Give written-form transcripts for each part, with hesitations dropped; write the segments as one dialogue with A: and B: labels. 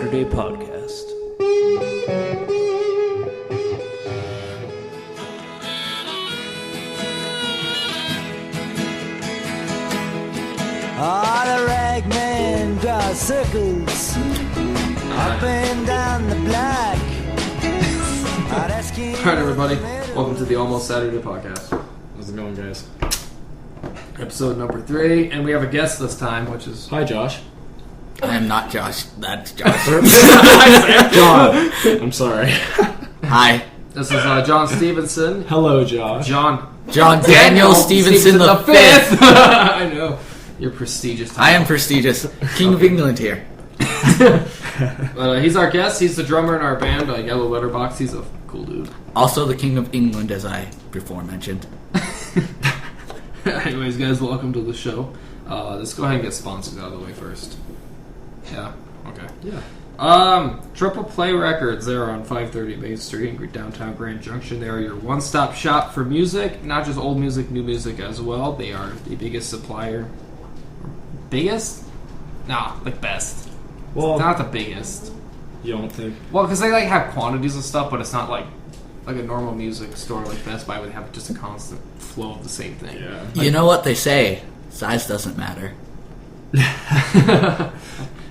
A: Saturday podcast.
B: The ragman draws circles up and down the block.
C: Alright, everybody, welcome to the Almost Saturday podcast.
D: How's it going, guys?
C: Episode number 3, and we have a guest this time, which is...
D: Hi, Josh.
E: I am not Josh. That's Josh.
D: John. I'm sorry.
E: Hi.
C: This is John Stephenson.
D: Hello, Josh.
C: John
E: Daniel Stephenson the Fifth.
C: I know. You're prestigious. Title.
E: I am prestigious. King of England here.
C: He's our guest. He's the drummer in our band, Yellow Letterbox. He's a cool dude.
E: Also the King of England, as I before mentioned.
C: Anyways, guys, welcome to the show. Let's go ahead and get sponsors out of the way first. Yeah. Okay.
D: Yeah.
C: Triple Play Records. They're on 530 Main Street in downtown Grand Junction. They are your one-stop shop for music, not just old music, new music as well. They are the biggest supplier. Biggest? Nah, like best.
D: Well,
C: It's not the biggest.
D: you don't think?
C: Well, because they have quantities of stuff, but it's not like a normal music store like Best Buy would have just a constant flow of the same thing.
D: Yeah.
E: You know what they say? Size doesn't matter.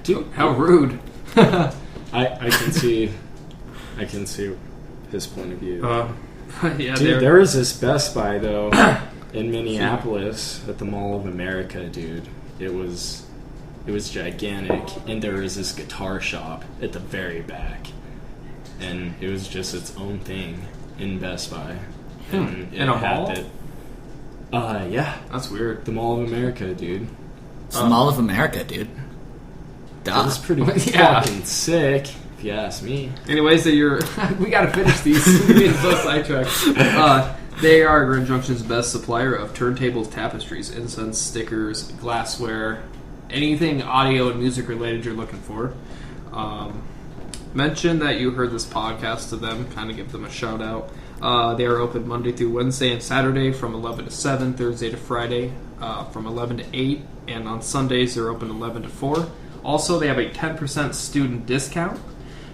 C: Dude, how rude.
D: I can see. I can see his point of view.
C: Yeah,
D: Dude, there was this Best Buy though in Minneapolis at the Mall of America, dude. It was gigantic, and there was this guitar shop at the very back, and it was just its own thing in Best Buy. And
C: In a mall?
D: Yeah,
C: That's weird.
D: the Mall of America, dude.
E: It's the Mall of America, dude.
D: That was pretty
C: Yeah.
D: fucking sick, if you ask me.
C: Anyways, we gotta finish these. We're getting so sidetracked. They are Grand Junction's best supplier of turntables, tapestries, incense, stickers, glassware, anything audio and music related you're looking for. Mention that you heard this podcast to them, kind of give them a shout out. They are open Monday through Wednesday and Saturday from 11 to 7, Thursday to Friday from 11 to 8, and on Sundays they're open 11 to 4. Also, they have a 10% student discount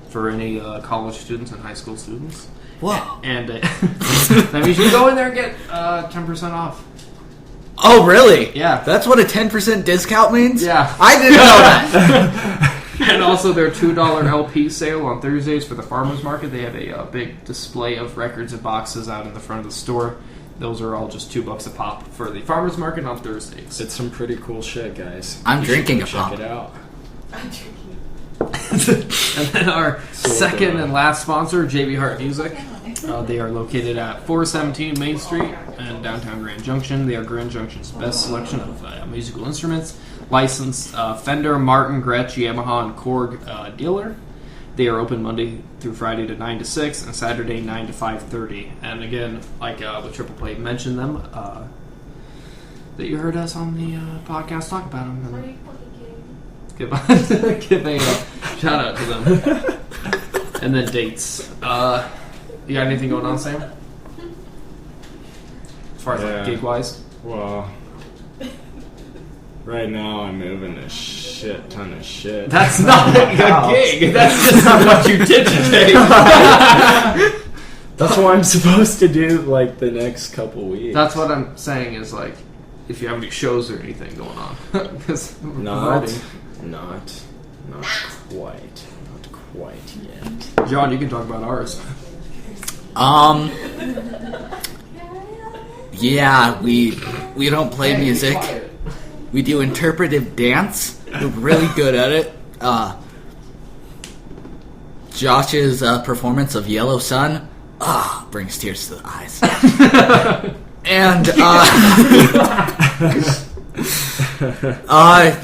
C: for any college students and high school students.
E: Whoa.
C: And that means you can go in there and get 10% off.
E: Oh, really?
C: Yeah.
E: That's what a 10% discount means?
C: Yeah.
E: I didn't know that.
C: And also their $2 LP sale on Thursdays for the farmers market. They have a big display of records and boxes out in the front of the store. Those are all just $2 a pop for the farmers market on Thursdays.
D: It's some pretty cool shit, guys.
E: I'm
D: You
E: drinking
D: should
E: a
D: go
E: pop.
D: Check it out.
C: And then our second and last sponsor, JB Hart Music. They are located at 417 Main Street in downtown Grand Junction. They are Grand Junction's best selection of musical instruments. Licensed Fender, Martin, Gretsch, Yamaha, and Korg dealer. They are open Monday through Friday to 9 to 6 and Saturday 9 to 5:30. And again, like the Triple Play mentioned them, that you heard us on the podcast talk about them. And give a shout out to them. And then dates. You got anything going on, Sam? As far as like gig wise?
D: Well, right now I'm moving a shit ton of shit.
C: That's not a gig. That's just what you did today.
D: That's what I'm supposed to do like the next couple weeks.
C: That's what I'm saying is like, if you have any shows or anything going on. Because
D: not quite yet.
C: John, you can talk about ours.
E: Yeah, we don't play music. We do interpretive dance. We're really good at it. Josh's performance of Yellow Sun brings tears to the eyes. And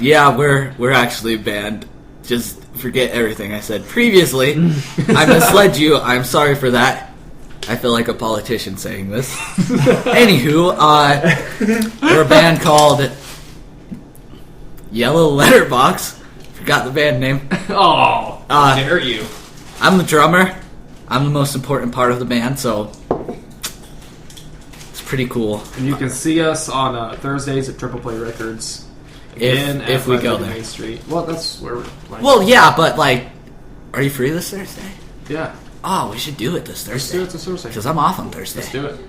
E: yeah, we're actually a band. Just forget everything I said previously. I misled you. I'm sorry for that. I feel like a politician saying this. Anywho, we're a band called Yellow Letterbox. Forgot the band name.
C: Oh, how dare you.
E: I'm the drummer. I'm the most important part of the band, so it's pretty cool.
C: And you can see us on Thursdays at Triple Play Records.
E: If we go there.
C: Main Street. Well, that's where we're playing.
E: Well, yeah, but like Are you free this Thursday?
C: Yeah.
E: Oh, we should do it this
C: Let's
E: Thursday.
C: do it this Thursday.
E: Because I'm off on Thursday.
C: Let's do it.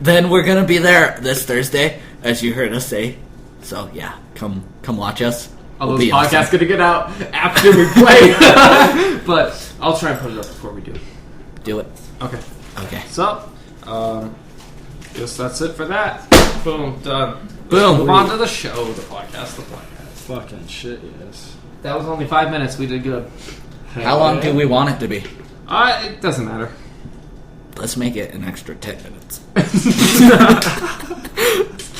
E: Then we're gonna be there this Thursday, as you heard us say. So yeah, come watch us.
C: Although
E: We'll
C: the
E: be awesome.
C: podcast's gonna get out after we play. But I'll try and put it up before we do.
E: Do it.
C: Okay.
E: Okay.
C: So, guess that's it for that. Boom, done.
E: Boom.
C: Move on to the show, the podcast.
D: Fucking shit, yes.
C: That was only 5 minutes. We did good.
E: How long do we want it to be?
C: It doesn't matter.
E: Let's make it an extra 10 minutes.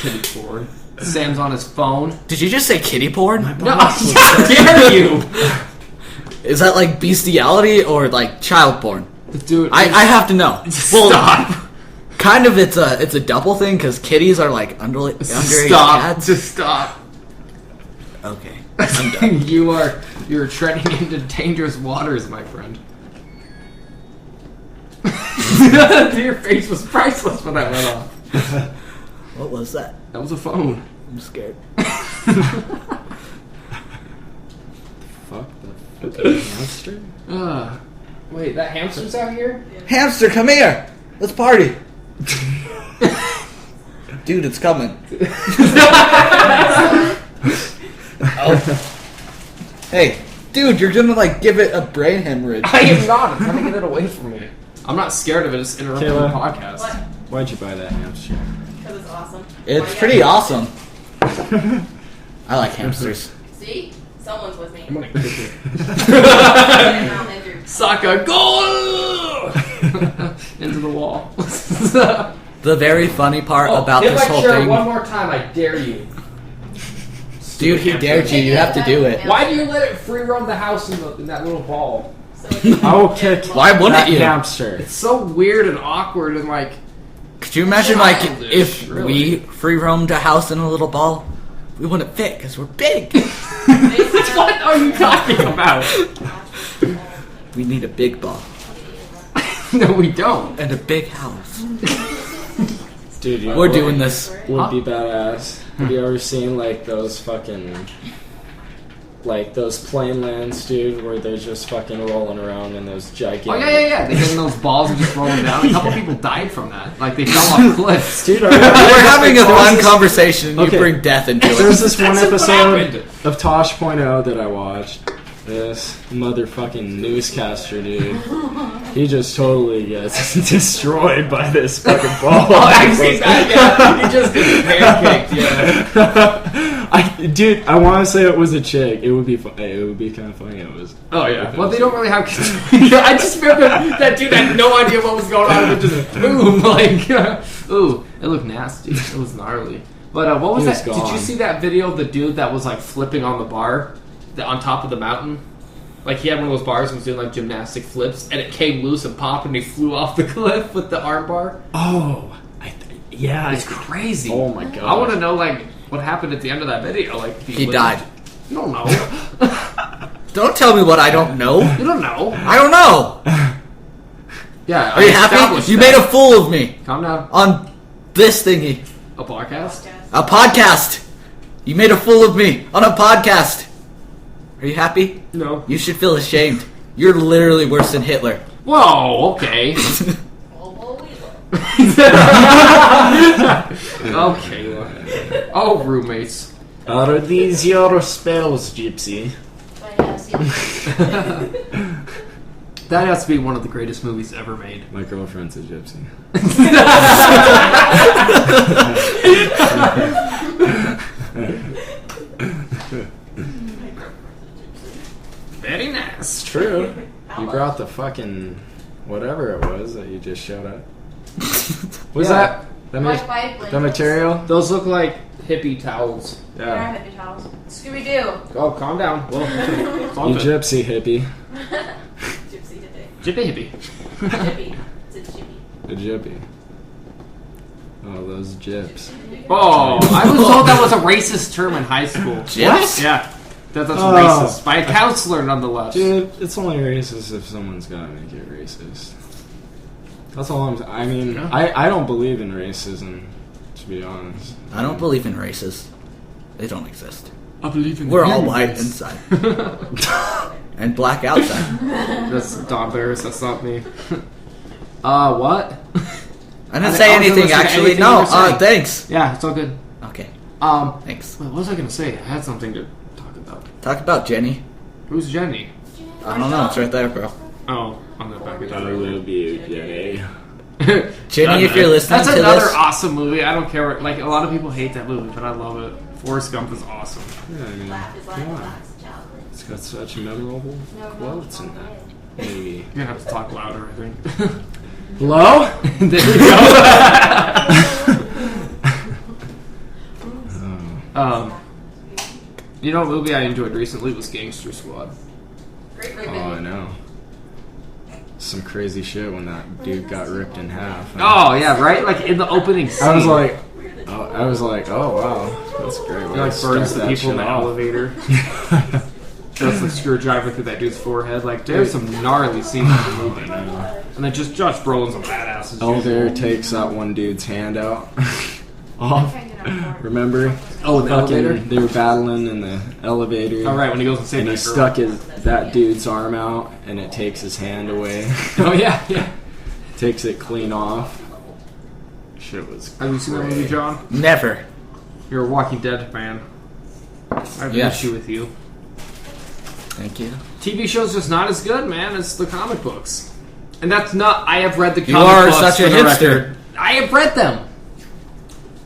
C: Kitty porn. Sam's on his phone.
E: Did you just say kitty porn?
C: No, how dare you?
E: Is that like bestiality or like child porn?
C: Dude,
E: I have to know.
C: Stop.
E: Kind of, it's a double thing because kitties are like underage
C: Stop.
E: cats.
C: Just stop.
E: Okay, I'm done.
C: You're treading into dangerous waters, my friend. Your face was priceless when that went off.
E: What was that?
C: That was a phone.
E: I'm scared.
D: Fuck the fucking hamster?
C: Wait, that hamster's out here?
E: Hamster, come here. Let's party. Dude, it's coming. Oh. Hey, dude, you're gonna like give it a brain hemorrhage.
C: I am not. I'm trying to get it away from me. I'm not scared of it. It's interrupting the
D: Kayla.
C: podcast.
A: What?
D: Why'd you buy that hamster?
A: Because it's awesome.
E: It's pretty awesome. I like hamsters.
A: See? Someone's with me.
C: I'm gonna kick it.
A: I'm injured.
C: Saka goal into the wall.
E: The very funny part about
C: hit
E: this
C: my
E: whole
C: chair
E: thing,
C: one more time. I dare you.
E: dude, he dared you. You have to do it.
C: Why do you let it free roam the house in that little ball?
A: So it's
D: I will kick
E: Why wouldn't
D: that
E: you?
D: hamster.
C: It's so weird and awkward and like.
E: Could you imagine, like,
C: Childish,
E: if
C: really.
E: we free roamed a house in a little ball? We wouldn't fit because we're big.
C: What are you talking about?
E: We need a big ball
C: No, we don't.
E: and a big house.
D: Dude, you know
E: We're
D: what
E: doing this.
D: would be badass. Have you ever seen like those fucking like those plane lands, dude, where they're just fucking rolling around in those gigantic
C: Oh yeah. They get in those balls and just roll them down. A couple people died from that. Like they fell off cliffs.
D: Dude,
E: We're having a fun
D: this-
E: conversation and you
D: Okay.
E: bring death into
D: There's
E: it.
D: this one
C: That's what
D: episode
C: happened.
D: of Tosh.0 that I watched. This motherfucking newscaster, dude. He just totally gets destroyed by this fucking ball.
C: Oh, I've seen that. Yeah, he just gets pancaked. Yeah.
D: Dude, I want to say it was a chick. It would be it would be kind of funny. It was.
C: Oh yeah. Well, they don't really have. I just remember that dude had no idea what was going on. It just boom, like, ooh, it looked nasty. It was gnarly. But what was
D: He was
C: that? Did
D: gone.
C: you see that video of the dude that was like flipping on the bar, on top of the mountain? Like he had one of those bars and was doing like gymnastic flips, and it came loose and popped, and he flew off the cliff with the arm bar.
D: Oh, yeah.
C: It's crazy.
D: Oh my god.
C: I want to know like what happened at the end of that video. Like
E: He died.
C: No, no,
E: Don't tell me what I don't know.
C: you don't know.
E: I don't know.
C: Yeah,
E: Are you happy? You made a fool of me
C: Calm down.
E: on this thingy.
C: A podcast.
E: A podcast. You made a fool of me on a podcast. Are you happy?
C: No.
E: You should feel ashamed. You're literally worse than Hitler.
C: Whoa. Okay. Okay. Oh, roommates.
D: Are these your spells, Gypsy?
C: That has to be one of the greatest movies ever made.
D: My girlfriend's a gypsy.
C: Very nice.
D: It's true. You brought the fucking whatever it was that you just showed up. Was
C: Yeah.
D: that material?
C: Those look like hippie towels.
D: Yeah.
A: Scooby Doo.
C: Oh, calm down. Well, it's all
D: You
C: good.
D: gypsy hippie.
A: Gypsy today.
C: Jippy hippie.
A: Jippy. It's a jippy.
D: A gyppy. Oh, those gyps.
C: Oh, I was told that was a racist term in high school.
E: Gyps?
C: Yeah. That's
D: Oh.
C: racist. By a counselor, nonetheless.
D: Dude, it's only racist if someone's gotta make it racist. That's all I mean,
C: Yeah.
D: I don't believe in racism, to be honest.
E: I don't believe in races. They don't exist.
C: I believe in
E: We're all
C: humans.
E: white inside. and black outside.
C: That's Don Barris. That's not me. What?
E: I didn't say anything, actually. No, thanks.
C: Yeah, it's all good.
E: Okay, thanks.
C: What was I gonna say? I had something to talk about.
E: Talk about Jenny.
C: Who's Jenny?
E: I don't know. It's right there, bro.
C: Oh, on the back of
D: I
C: the
D: will be Jenny.
E: Jenny, if you're listening
C: That's
E: to
C: another
E: this,
C: awesome movie. I don't care. Like, a lot of people hate that movie, but I love it. Forrest Gump is awesome.
D: Yeah, I mean,
A: Laugh is like
D: come on.
A: relaxed chocolate.
D: It's got such memorable quotes in that. Maybe.
C: You're gonna have to talk louder, I think. Hello? There we go. You know, a movie I enjoyed recently was Gangster Squad.
A: Great
D: Oh, I know. Some crazy shit when that dude got ripped in half.
C: Oh yeah, right. Like in the opening scene,
D: I was like, oh wow, that's great.
C: he like burns the people in the elevator. Just the screwdriver through that dude's forehead. Like, there's some gnarly scenes in the movie. And then just Josh Brolin's a badass. as
D: Elevator
C: usual.
D: takes that one dude's hand out. Off. Remember?
C: Oh, the elevator.
D: They were battling in the elevator.
C: All right, when he goes and saves
D: And he
C: that girl.
D: stuck that dude's arm out, and it takes his hand away.
C: Oh yeah, yeah.
D: Takes it clean off. Shit was.
C: Have you seen that movie, John?
E: never.
C: You're a Walking Dead fan. I have an
E: Yes.
C: issue with you.
E: Thank you.
C: TV show's just not as good, man, as the comic books. And that's not. I have read the
E: You
C: comic
E: are
C: books.
E: such a
C: for the
E: hipster.
C: record. I have read them.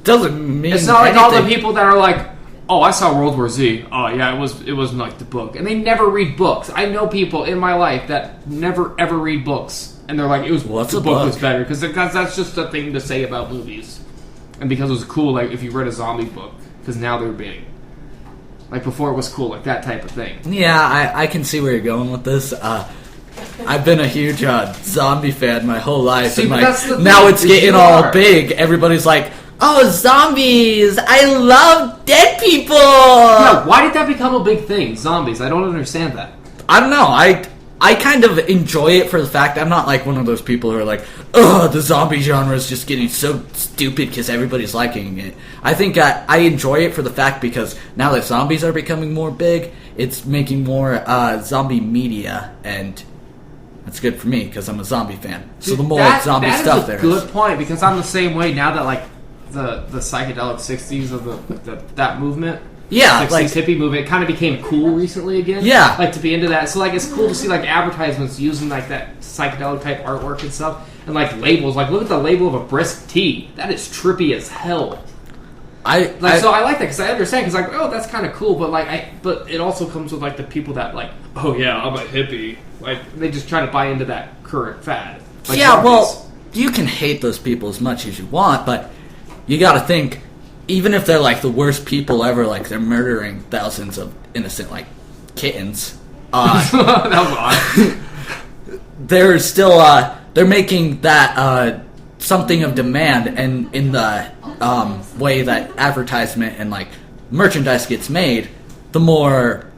E: Doesn't mean
C: It's not like all the
E: anything.
C: people that are like, oh, I saw World War Z. Oh, yeah, it wasn't like the book. And they never read books. I know people in my life that never, ever read books. And they're like,
E: What's
C: the
E: a
C: book
E: book?
C: was better. Because that's just a thing to say about movies. And because it was cool, like, if you read a zombie book. Because now they're big. Like, before it was cool, like that type of thing.
E: Yeah, I can see where you're going with this. I've been a huge zombie fan my whole life,
C: See,
E: and
C: but
E: like
C: that's the
E: now
C: thing,
E: it's
C: is
E: getting
C: you
E: all
C: are.
E: big. Everybody's like, "Oh, zombies! I love dead people."
C: Yeah, why did that become a big thing? Zombies. I don't understand that.
E: I don't know. I kind of enjoy it for the fact I'm not like one of those people who are like, "Oh, the zombie genre is just getting so stupid because everybody's liking it." I think I enjoy it for the fact because now that zombies are becoming more big, it's making more zombie media, and that's good for me because I'm a zombie fan. So the more zombie stuff there
C: That is a good point, because I'm the same way now that like the psychedelic 60s of that movement.
E: Yeah,
C: 60s
E: like
C: hippie movement kind of became cool recently again.
E: Yeah.
C: Like to be into that. So like it's cool to see like advertisements using like that psychedelic type artwork and stuff. And like labels. Like look at the label of a brisk tea. That is trippy as hell. So I like that because I understand, because like, oh, that's kind of cool, but like but it also comes with like the people that like, oh yeah, I'm a hippie. Like they just try to buy into that current fad. Like
E: yeah,
C: zombies.
E: well, you can hate those people as much as you want, but you got to think, even if they're like the worst people ever, like they're murdering thousands of innocent like kittens,
C: that was odd.
E: they're still they're making that something of demand, and in the way that advertisement and like merchandise gets made, the more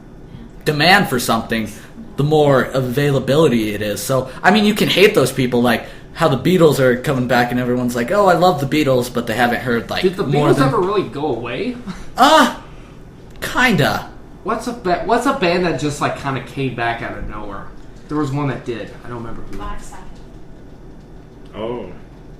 E: demand for something, the more availability it is. So I mean, you can hate those people, like how the Beatles are coming back and everyone's like, oh, I love the Beatles, but they haven't heard like
C: Did the
E: more
C: Beatles
E: than
C: ever really go away?
E: kinda.
C: What's a band that just like kind of came back out of nowhere? There was one that did. I don't remember who.
A: Black Sabbath.
D: Oh.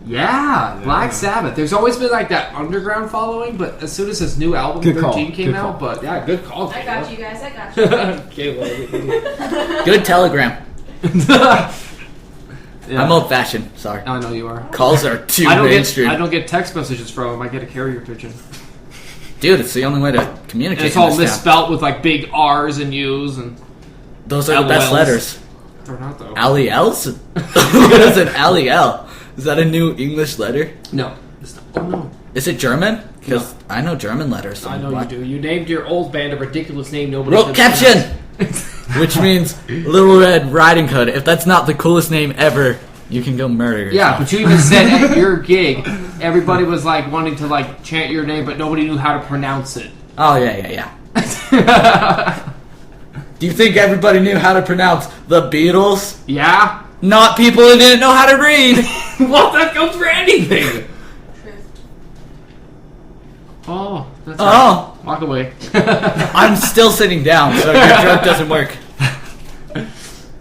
C: Yeah, Black Sabbath. There's always been like that underground following, but as soon as his new album
D: Good
C: 13
D: call,
C: came
D: good
C: out,
D: call.
C: but yeah, good call.
A: I got you guys. I got you.
C: Caleb.
E: Good telegram.
C: Yeah.
E: I'm old fashioned. Sorry,
C: I know you are.
E: calls are too
C: I
E: mainstream.
C: don't get text messages from him. I get a carrier pigeon.
E: Dude, it's the only way to communicate.
C: And it's
E: in
C: all
E: this town.
C: misspelt with like big R's and U's, and
E: Those are the best
C: LOLs.
E: letters.
C: they're not though.
E: Aliels? What is an Aliel? Is that a new English letter?
C: No. It's not. Oh no.
E: Is it German? Because
C: No.
E: I know German letters.
C: I know
E: What?
C: you do. You named your old band a ridiculous name. Nobody
E: Rope
C: could
E: caption!
C: pronounce.
E: Which means Little Red Riding Hood. If that's not the coolest name ever, you can go murder yourself.
C: Yeah, but you even said at your gig, everybody was like wanting to like chant your name, but nobody knew how to pronounce it.
E: Oh, yeah. Do you think everybody knew how to pronounce the Beatles?
C: Yeah?
E: Not people who didn't know how to read.
C: Well, that goes for anything.
A: Truth.
C: Oh, that's
E: Oh.
C: right. Walk away.
E: I'm still sitting down, so your joke doesn't work.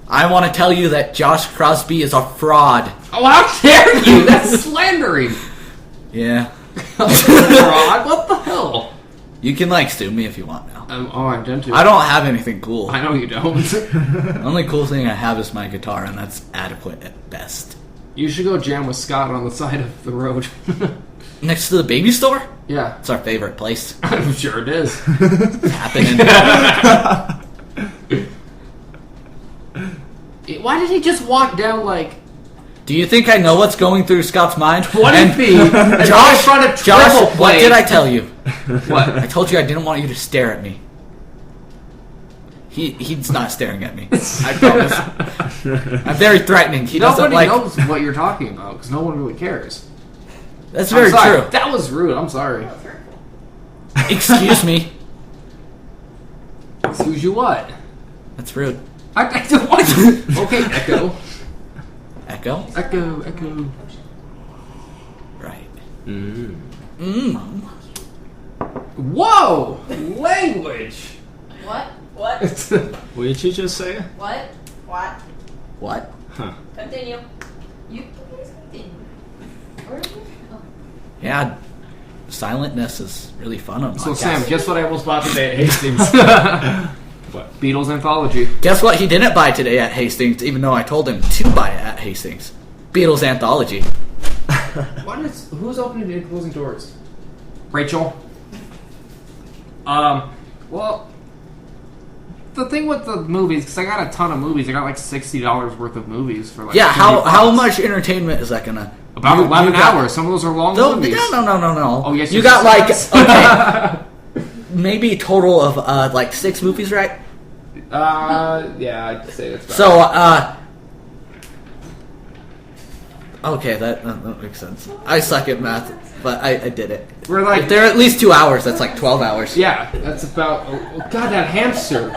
E: I want to tell you that Josh Crosby is a fraud.
C: Oh, how dare you? That's slandering.
E: Yeah.
C: Fraud? What the hell?
E: You can, sue me if you want now.
C: I'm done too.
E: I don't have anything cool.
C: I know you don't.
E: The only cool thing I have is my guitar, and that's adequate at best.
C: You should go jam with Scott on the side of the road.
E: Next to the baby store?
C: Yeah.
E: It's our favorite place.
C: I'm sure it is.
E: It's happening.
C: Why did he just walk down
E: Do you think I know what's going through Scott's mind?
C: What if he...
E: Josh,
C: Josh,
E: what did I tell you?
C: What?
E: I told you I didn't want you to stare at me. He's not staring at me. I promise. I'm very threatening. He doesn't
C: Nobody
E: like...
C: knows what you're talking about, because no one really cares.
E: That's very
C: sorry.
E: true.
C: That was rude. I'm sorry.
E: Excuse me.
C: Excuse you what?
E: That's rude.
C: What? Okay, Echo.
E: Echo?
C: Echo.
E: Right.
C: Whoa! Language!
A: What? What?
D: What did you just say?
A: What? What?
E: What?
D: Huh.
A: Continue. You please continue. Where are you? Oh.
E: Yeah, silentness is really fun on
C: So
E: podcasts.
C: Sam, guess what I almost bought today at Hastings?
D: What?
C: Beatles Anthology.
E: Guess what he didn't buy today at Hastings, even though I told him to buy it at Hastings? Beatles Anthology.
C: Who's opening and closing doors? Rachel. Well, the thing with the movies, because I got a ton of movies, I got $60 worth of movies for
E: Yeah, how
C: $20.
E: much entertainment is that gonna?
C: About
E: You
C: 11
E: got-
C: hours. Some of those are long
E: No,
C: movies.
E: no.
C: Oh, yes,
E: you
C: yes,
E: got
C: yes.
E: okay, maybe a total of 6 movies, right?
C: Yeah, I'd say that's about
E: So, okay, that makes sense. I suck at math, but I did it.
C: We're
E: If they're at least 2 hours, that's 12 hours.
C: yeah, that's about... Oh, God, that hamster.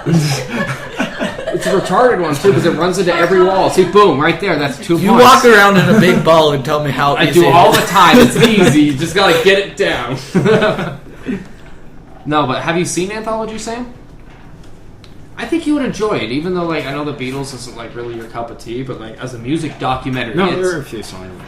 C: It's a retarded one, too, because it runs into every wall. See, boom, right there, that's 2
E: You
C: points.
E: walk around in a big ball and tell me how
C: I
E: easy
C: do
E: it
C: all
E: is.
C: the time. It's easy. You just gotta get it down. No, but have you seen Anthology, Sam? I think you would enjoy it, even though I know the Beatles isn't really your cup of tea, but as a music documentary,
D: No,
C: it's,
D: there are a few songs.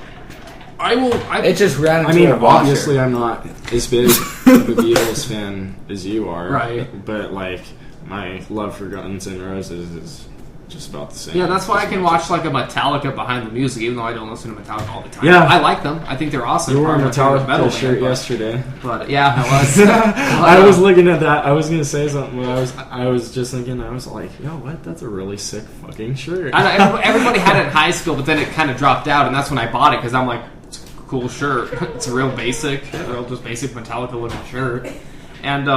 E: It just ran into
D: I mean,
E: a washer.
D: obviously, I'm not as big of a Beatles fan as you are,
C: Right.
D: But my love for Guns N' Roses is just about the same.
C: yeah, that's why I
D: As
C: can
D: much
C: watch a Metallica behind the music, even though I don't listen to Metallica all the time.
D: Yeah.
C: I like them. I think they're awesome.
D: You wore a
C: Part of my favorite
D: Metallica
C: metal
D: shirt
C: band, but-
D: yesterday.
C: But yeah, I was.
D: I was looking at that. I was gonna say something. I was just thinking. I was like, yo, what? That's a really sick fucking shirt.
C: I know, everybody had it in high school, but then it kind of dropped out, and that's when I bought it because I'm like, it's a cool shirt. It's a real basic, just basic Metallica looking shirt. And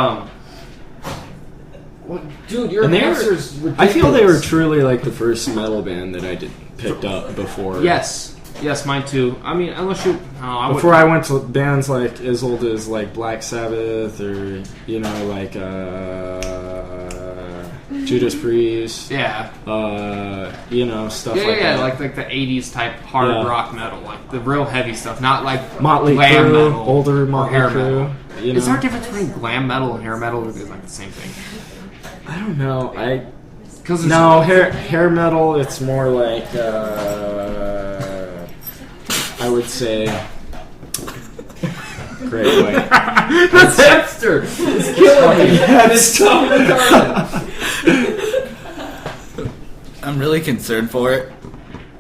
C: well, dude, your
D: And they were-
C: answer's ridiculous.
D: I feel they were truly the first metal band that I picked up before.
C: Yes, mine too. I mean, unless you,
D: Before I went to bands as old as Black Sabbath or Judas Priest.
C: yeah.
D: Stuff
C: Yeah,
D: like that.
C: like the 80s type hard
D: Yeah.
C: rock metal, the real heavy stuff, not
D: Motley
C: glam
D: Crue,
C: metal,
D: older
C: or
D: Motley
C: hair
D: Crue.
C: metal. Is there a difference between glam metal and hair metal, or is it the same thing?
D: I don't know.
C: Because
D: No, hair metal. It's more I would say Great White.
C: That's Hamster. It's killing me. It's so retarded.
E: I'm really concerned for it.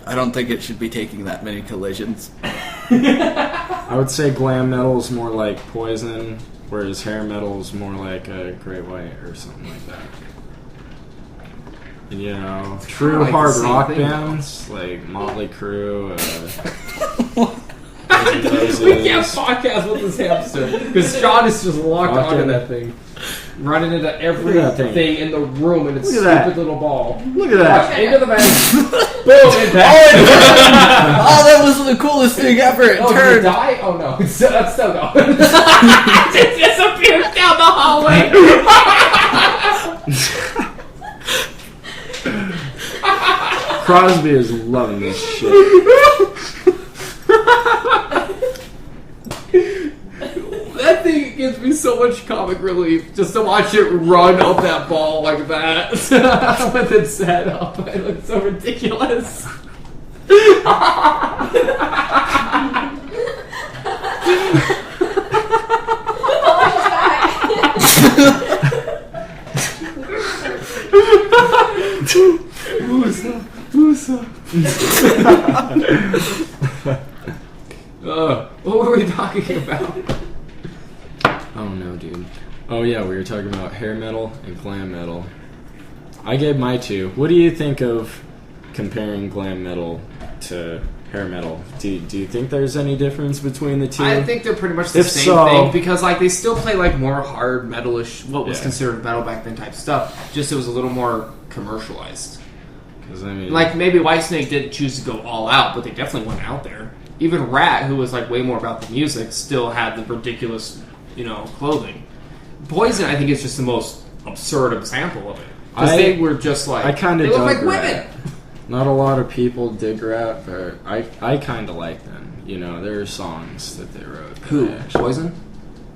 E: I don't think it should be taking that many collisions.
D: I would say glam metal is more like Poison, whereas hair metal is more like a Great White or something like that. And, true
C: Like the
D: hard
C: same
D: rock
C: thing,
D: bands like Motley Crue,
C: We can't podcast with this hamster because Sean is just locked onto
D: Fucking-
C: that thing, running into everything
D: Look at that thing.
C: in the room in its
D: Look at
C: stupid
D: that.
C: little ball.
D: Look at that.
C: Into the bag. Boom! It
E: Oh, that was the coolest thing ever. It
C: Oh, did it
E: turned.
C: die? Oh no, it's still going. It disappears down the hallway.
D: Crosby is loving this shit.
C: That thing gives me so much comic relief just to watch it run up that ball like that with its head up. It looks so ridiculous. What were we talking about?
D: Oh no, dude. Oh yeah, we were talking about hair metal and glam metal. I gave my 2. What do you think of comparing glam metal to hair metal? Do you think there's any difference between the two?
C: I think they're pretty much the
D: If
C: same
D: so-
C: thing because like they still play like more hard metalish, what was
D: Yeah.
C: considered metal back then type stuff. Just it was a little more commercialized.
D: 'Cause, I mean,
C: Like maybe Whitesnake didn't choose to go all out, but they definitely went out there. Even Rat, who was like way more about the music, still had the ridiculous, clothing. Poison, I think, is just the most absurd example of it because they were just like
D: I kind
C: they
D: of
C: look
D: dug
C: like women.
D: Rat. Not a lot of people dig Rat, but I kind of like them. There are songs that they wrote. that
C: Who?
D: I actually-
C: Poison?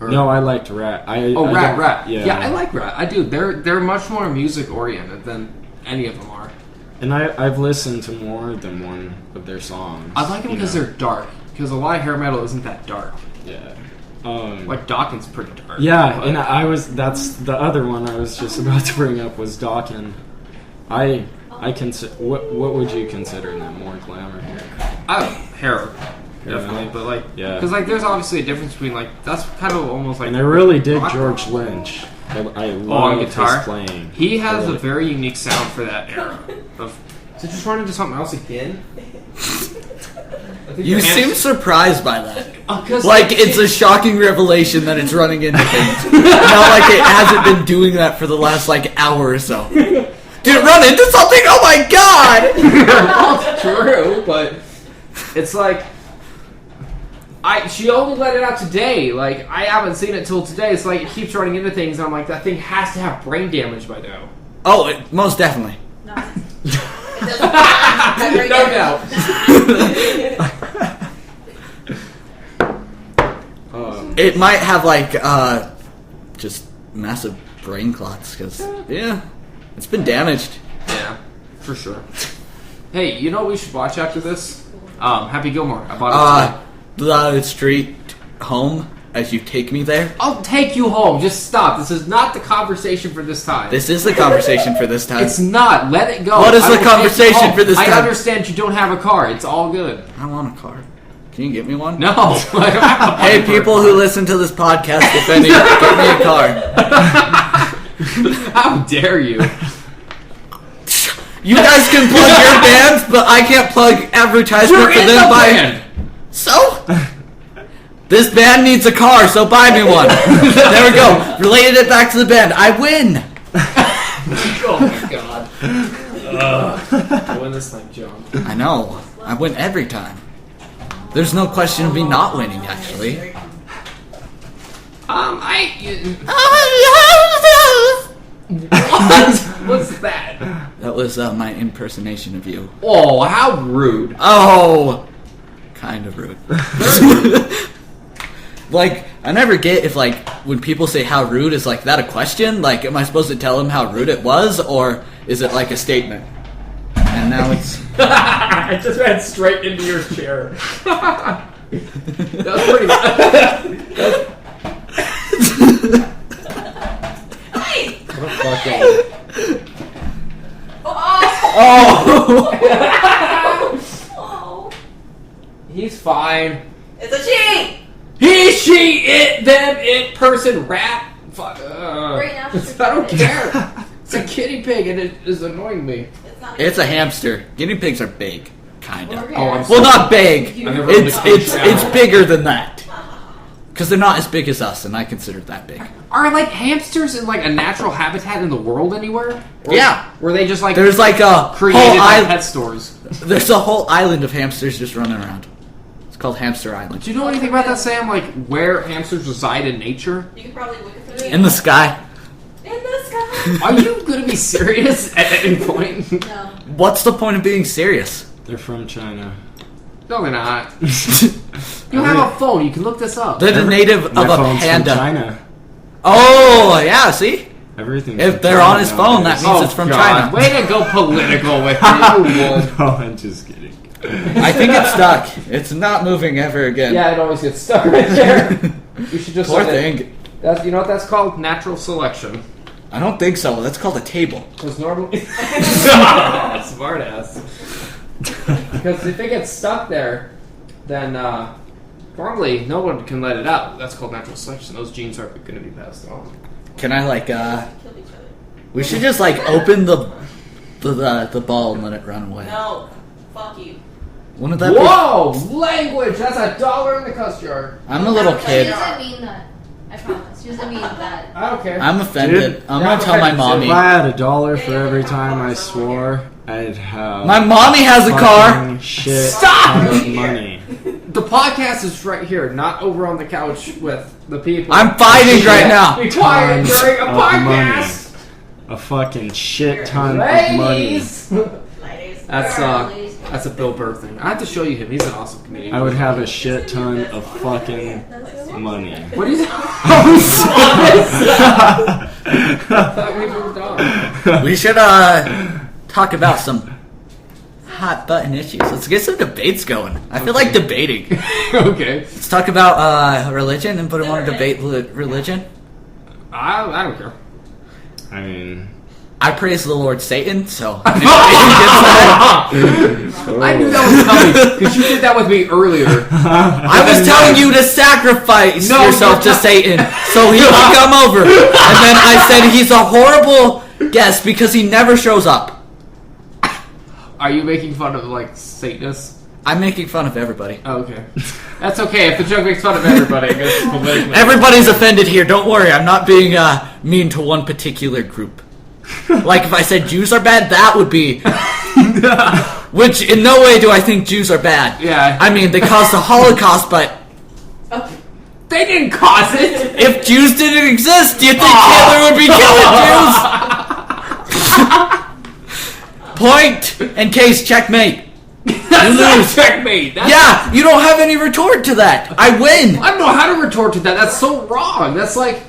C: Or-
D: No, I liked Rat. I
C: Rat.
D: Yeah.
C: Yeah, I like Rat. I do. They're much more music oriented than any of them are.
D: And I've listened to more than one of their songs.
C: I like them because they're dark. Because a lot of hair metal isn't that dark.
D: Yeah.
C: Like Dawkins pretty dark.
D: Yeah,
C: but-
D: and that's the other one I was just about to bring up was Dawkins. I what would you consider them, more glam or hair?
C: Hair, definitely. But like,
D: Yeah.
C: because like there's obviously a difference between like that's kind of almost like.
D: And I really dig
C: rock.
D: George Lynch. I
C: on
D: love
C: guitar.
D: his playing.
C: He has
D: Really.
C: a very unique sound for that era. Did you just run into something else again?
E: You seem surprised by that.
C: Cause
E: Like it's a shocking revelation that it's running into things. Not like it hasn't been doing that for the last hour or so. Did it run into something? Oh my god!
C: That's true, but it's like she only let it out today. Like I haven't seen it till today. It's like it keeps running into things, and I'm like, that thing has to have brain damage by now.
E: Oh, most definitely.
A: No. It doesn't have very
C: No
A: good.
E: It might have just massive brain clots because it's been damaged.
C: Yeah, for sure. Hey, you know what we should watch after this? Happy Gilmore. I bought it today.
E: The street home as you take me there.
C: I'll take you home. Just stop. This is not the conversation for this time.
E: This is the conversation for this time.
C: It's not. Let it go.
E: What is
C: I
E: the
C: will take you
E: conversation
C: home.
E: for this
C: I
E: time?
C: understand you don't have a car. It's all good.
E: I want a car. Can you get me one?
C: No. I don't have a
E: Hey,
C: car.
E: people who listen to this podcast, if any, get me a car.
C: How dare you?
E: You guys can plug your bands, but I can't plug advertisement
C: You're
E: for
C: in
E: them
C: the
E: by.
C: band.
E: So? This band needs a car, so buy me one. There we go. Related it back to the band. I win.
C: Oh my god. I win this thing, John.
E: I know. I win every time. There's no question of me not winning, actually.
C: What's that?
E: That was my impersonation of you.
C: Oh, how rude.
E: Oh! Kind of rude. I never get if, when people say how rude, is, that a question? Am I supposed to tell them how rude it was, or is it, a statement? And now it's...
C: I just ran straight into your chair. That's pretty good.
A: Hey!
D: What a fucking...
A: Oh!
C: He's fine.
A: It's a she!
C: He, she, it, them, it, person, rat. Fuck.
A: Right now,
C: I don't care. It's a kitty pig and it is annoying me.
A: It's not
E: It's a hamster. Guinea pigs are big. Kind of.
A: Over
C: Oh, I'm
A: here.
E: Well, not big.
C: I never owned a cage
E: It's
C: animal.
E: bigger than that. Because they're not as big as us, and I consider that big.
C: Are hamsters in a natural habitat in the world anywhere? Or
E: Yeah.
C: Were they just
E: There's a whole
C: created by
E: island.
C: pet stores?
E: There's a whole island of hamsters just running around. It's called Hamster Island.
C: Do you know anything about that, Sam? Where hamsters reside in nature?
A: You could probably look at
E: In the sky.
A: In the sky.
C: Are you going to be serious at any point?
A: No.
E: What's the point of being serious?
D: They're from China.
C: No, they're not. You have a phone. You can look this up.
E: They're the native of
D: My
E: a
D: phone's from
E: panda.
D: China.
E: Oh, yeah, see?
D: Everything.
E: If they're on his phone, that means it's from China.
C: Way to go political with it.
D: No, I'm just kidding.
E: I think it's stuck. It's not moving ever again.
C: Yeah, it always gets stuck right there. You should just
E: Poor
C: let it-
E: thing.
C: That's, you know what that's called? Natural selection.
E: I don't think so. That's called a table.
C: Because normally... Smart ass. Because if it gets stuck there, then normally no one can let it out. That's called natural selection. Those genes aren't going to be passed on.
E: Can I, like,
A: Kill each other.
E: we should just, like, open the ball and let it run away.
A: No. Fuck you.
E: Wouldn't that
C: Whoa! Language! That's $1 in the cuss jar.
E: be... I'm a little
A: She
E: kid.
A: doesn't mean that. I promise. She doesn't mean that.
C: I don't care.
E: I'm offended.
D: Dude,
E: I'm gonna tell my mommy.
D: If I had $1 for every time I swore, I'd have
E: My mommy has a car!
D: fucking shit
C: Stop!
D: ton of money.
C: The podcast is right here, not over on the couch with the people.
E: I'm fighting right now!
C: Be quiet
D: Tons
C: during a
D: of
C: podcast!
D: A fucking shit ton of money.
C: Ladies!
A: Ladies.
C: That's a Bill Burke thing. I have to show you him. He's an awesome comedian.
D: I would have a shit ton of fucking money.
C: What are you I thought we moved on.
E: We should, talk about some hot button issues. Let's get some debates going. I feel like debating.
C: Okay.
E: Let's talk about, religion. Anybody want to debate religion?
C: I don't care.
D: I mean,
E: I praise the Lord Satan, so...
C: I knew that was coming because you did that with me earlier.
E: I was telling you to sacrifice
C: No,
E: yourself to
C: you're not.
E: Satan so he can come over. And then I said he's a horrible guest because he never shows up.
C: Are you making fun of like Satanists?
E: I'm making fun of everybody.
C: Oh, okay. That's okay. If the joke makes fun of everybody, I guess politically.
E: Everybody's offended here. Don't worry. I'm not being mean to one particular group. Like if I said Jews are bad, that would be... Which in no way do I think Jews are bad.
C: Yeah.
E: I mean, they caused the Holocaust, but
C: They didn't cause it.
E: if Jews didn't exist, do you think Hitler would be killing Jews? Point and case checkmate.
C: That's not checkmate. That's
E: Yeah, you don't have any retort to that. I win.
C: I don't know how to retort to that. That's so wrong. That's like,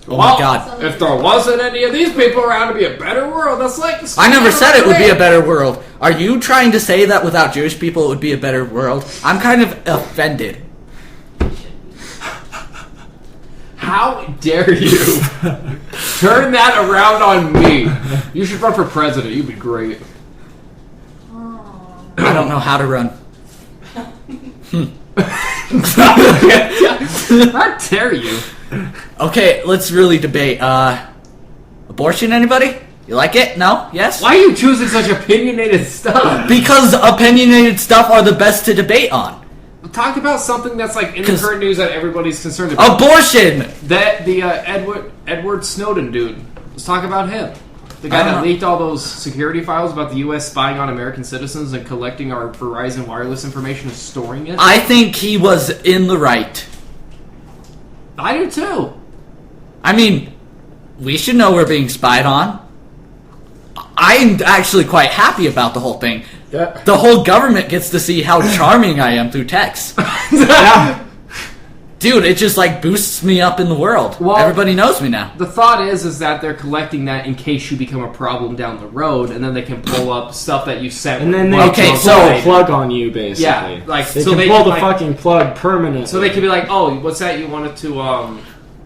E: Oh my god.
C: if there wasn't any of these people around to be a better world, that's like...
E: I never said it would be a better world. Are you trying to say that without Jewish people it would be a better world? I'm kind of offended.
C: How dare you turn that around on me? You should run for president. You'd be great.
A: Oh.
E: I don't know how to run.
C: How dare you?
E: Okay, let's really debate. Abortion, anybody? You like it? No? Yes?
C: Why are you choosing such opinionated stuff?
E: Because opinionated stuff are the best to debate on.
C: Talk about something that's like in the
E: 'Cause-
C: current news that everybody's concerned about.
E: Abortion!
C: That the Edward Snowden dude. Let's talk about him. The guy
E: I don't
C: that
E: know.
C: leaked all those security files about the U.S. spying on American citizens and collecting our Verizon wireless information and storing it.
E: I think he was in the right.
C: I do too.
E: I mean, we should know we're being spied on. I'm actually quite happy about the whole thing.
C: Yeah.
E: The whole government gets to see how charming I am through text. Dude, it just like boosts me up in the world.
C: Well-
E: Everybody knows me now.
C: The thought is that they're collecting that in case you become a problem down the road, and then they can pull up stuff that you sent.
D: and then they
E: Okay,
D: can
E: so-
D: pull the plug on you, basically.
C: Yeah, like,
D: they
C: so
D: can
C: they
D: pull
C: can,
D: the
C: like-
D: fucking plug permanently.
C: So they could be like, "Oh, what's that? You wanted to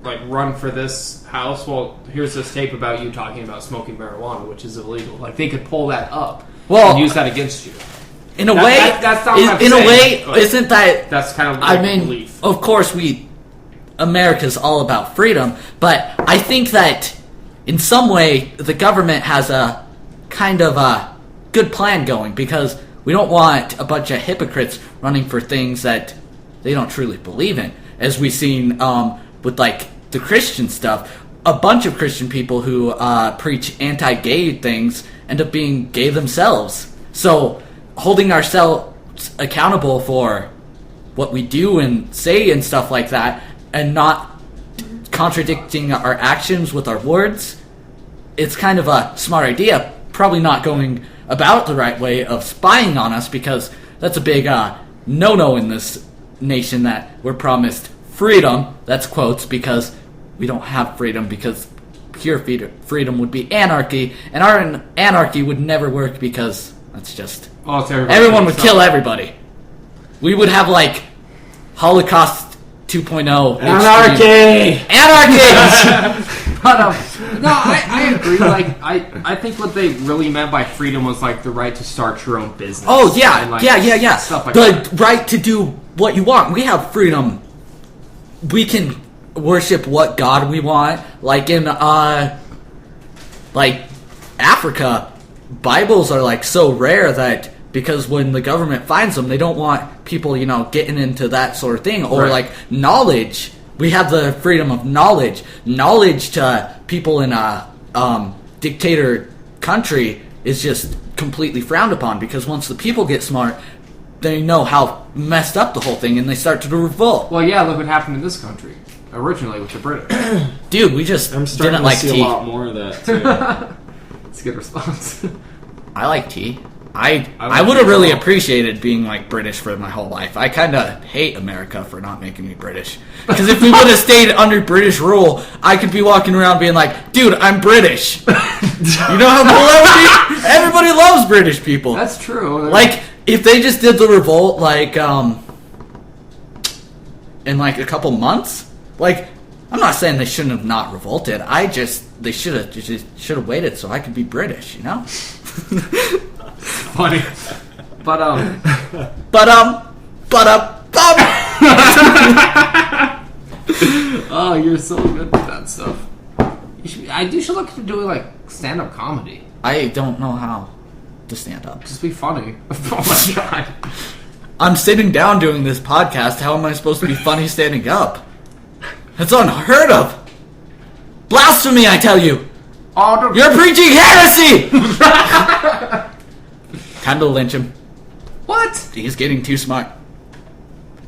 C: like run for this house? Well, here's this tape about you talking about smoking marijuana, which is illegal." Like they could pull that up and use that against you.
E: In a
C: That-
E: way,
C: that's not what I'm
E: in a
C: saying,
E: way,
C: but-
E: isn't that?
C: That's kind of
E: I
C: like
E: mean,
C: belief.
E: of course, America's all about freedom, but I think that in some way the government has a kind of a good plan going because we don't want a bunch of hypocrites running for things that they don't truly believe in, as we've seen with like the Christian stuff. A bunch of Christian people who preach anti-gay things end up being gay themselves. So holding ourselves accountable for what we do and say and stuff like that, and not contradicting our actions with our words, it's kind of a smart idea. Probably not going about the right way of spying on us because That's a big no-no in this nation that we're promised freedom. That's quotes because we don't have freedom because pure freedom would be anarchy, and our anarchy would never work because that's just everyone would kill everybody. We would have like Holocaust 2.0.
D: Anarchy!
E: But
C: no, I agree. Like, I think what they really meant by freedom was like the right to start your own business.
E: oh yeah,
C: and, like,
E: yeah.
C: Stuff like
E: The
C: that.
E: right to do what you want. We have freedom. We can worship what God we want. Like in like Africa, Bibles are like so rare that because when the government finds them, they don't want people, getting into that sort of thing. Or
C: Right.
E: like knowledge. We have the freedom of knowledge. Knowledge to people in a dictator country is just completely frowned upon because once the people get smart, they know how messed up the whole thing and they start to revolt.
C: Well, yeah, look what happened in this country originally with the British.
E: Dude, we just
D: I'm starting
E: didn't
D: to
E: like
D: see
E: tea.
D: a lot more of that, too.
C: That's a good response.
E: I like tea. I
C: like
E: would have
C: tea
E: really
C: as well.
E: appreciated being like British for my whole life. I kind of hate America for not making me British. Because if we would have stayed under British rule, I could be walking around being like, dude, I'm British. You know how cool that would be? Everybody loves British people.
C: That's true.
E: Like, if they just did the revolt, like, in like a couple months, like, I'm not saying they shouldn't have not revolted. They should have waited so I could be British,
C: funny. But oh, you're so good with that stuff. You should look into doing like stand-up comedy.
E: I don't know how to stand up.
C: Just be funny. Oh my god.
E: I'm sitting down doing this podcast. How am I supposed to be funny standing up? That's unheard of. Blasphemy, I tell you.
C: Oh,
E: You're preaching heresy! Time to lynch him.
C: what?
E: He's getting too smart.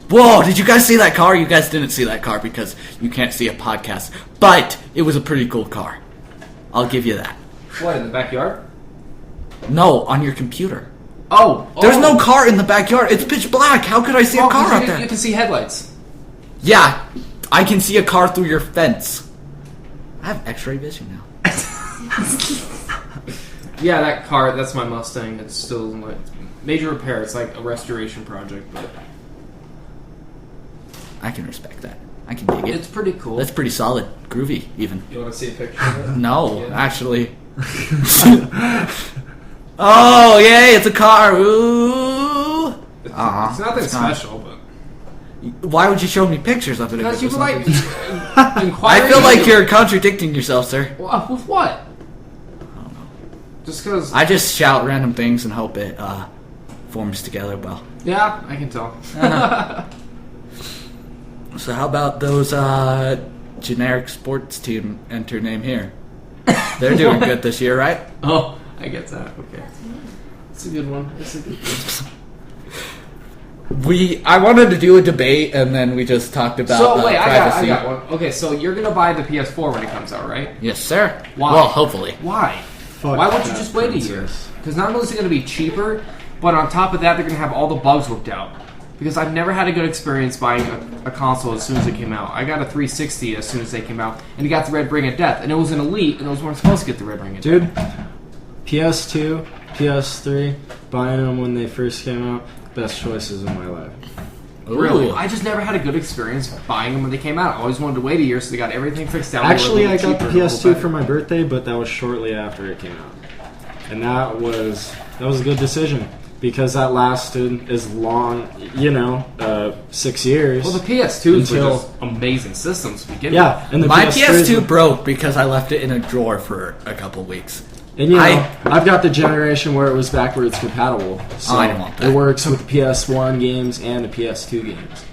E: Whoa, did you guys see that car? You guys didn't see that car because you can't see a podcast. But it was a pretty cool car. I'll give you that.
C: What, in the backyard?
E: No, on your computer.
C: Oh,
E: There's no car in the backyard. It's pitch black. How could I see a car out
C: You
E: there?
C: can see headlights.
E: Yeah, I can see a car through your fence. I have x-ray vision now.
C: Yeah, that car, that's my Mustang. It's still in like major repair. It's like a restoration project, but
E: I can respect that. I can dig it.
C: it's pretty cool.
E: That's pretty solid. Groovy, even.
C: You want to see a picture of it?
E: No,
C: Yeah.
E: actually. Oh, yay, it's a car. Ooh.
C: It's
E: Aw,
C: nothing
E: it's not.
C: special, but
E: Why would you show me pictures of it? if
C: because
E: it
C: you
E: was
C: were like
E: something-
C: inquiring.
E: I feel like you're contradicting yourself, sir.
C: With what? Just because.
E: I just shout random things and hope it forms together well.
C: Yeah, I can tell.
E: So how about those generic sports team enter name here? They're doing good this year, right?
C: Oh, I get that. Okay, it's a good one. It's a good one.
E: I wanted to do a debate, and then we just talked about
C: So wait, I
E: privacy.
C: got one. Okay, so you're gonna buy the PS4 when it comes out, right?
E: Yes, sir.
C: Why?
E: Well, hopefully.
C: Why?
D: Fuck
C: Why won't you
D: that
C: just wait a year?
D: princess.
C: Because not only is it going to be cheaper, but on top of that, they're going to have all the bugs worked out. Because I've never had a good experience buying a console as soon as it came out. I got a 360 as soon as they came out, and it got the Red Ring of Death, and it was an Elite, and it was weren't supposed to get the Red Ring of Death.
D: Dude, PS2, PS3, buying them when they first came out, best choices of my life.
C: Really?
E: Ooh.
C: I just never had a good experience buying them when they came out. I always wanted to wait a year, so they got everything fixed out.
D: Actually,
C: They were a
D: I got the
C: little cheaper, a little
D: PS2
C: better.
D: for my birthday, but that was shortly after it came out. And that was a good decision because that lasted as long, 6 years.
C: Well, the PS2s were
D: Until-
C: just amazing systems to begin
D: Yeah, and the
E: My
D: PS3s
E: PS2 broke because I left it in a drawer for a couple weeks.
D: And I've got the generation where it was backwards compatible, so
E: I don't want that.
D: it works with the PS1 games and the PS2 games.